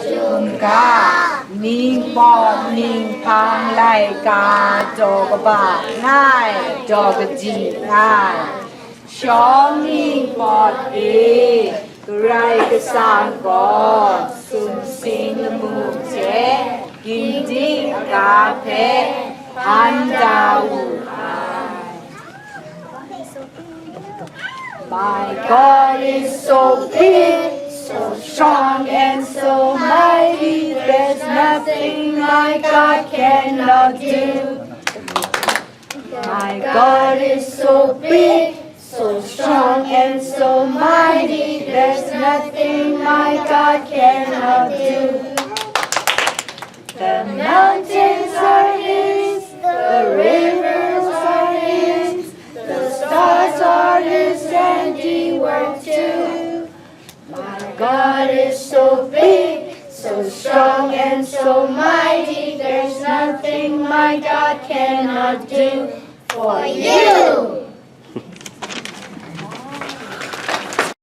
chung ca ninh bọt ninh phang lại ca cho các bạn ngay cho cái gì ngay xóm ninh bọt đi rai cái sang con sum sinh mù chế kim chi cà phê ăn chào My God is so big, so strong and so mighty. There's nothing my God cannot do. My God is so big, so strong and so mighty. There's nothing my God cannot do. The mountains are His, the rivers are His, the stars are His handiwork too. My God is so big, so strong and so mighty. There's nothing my God cannot do for you.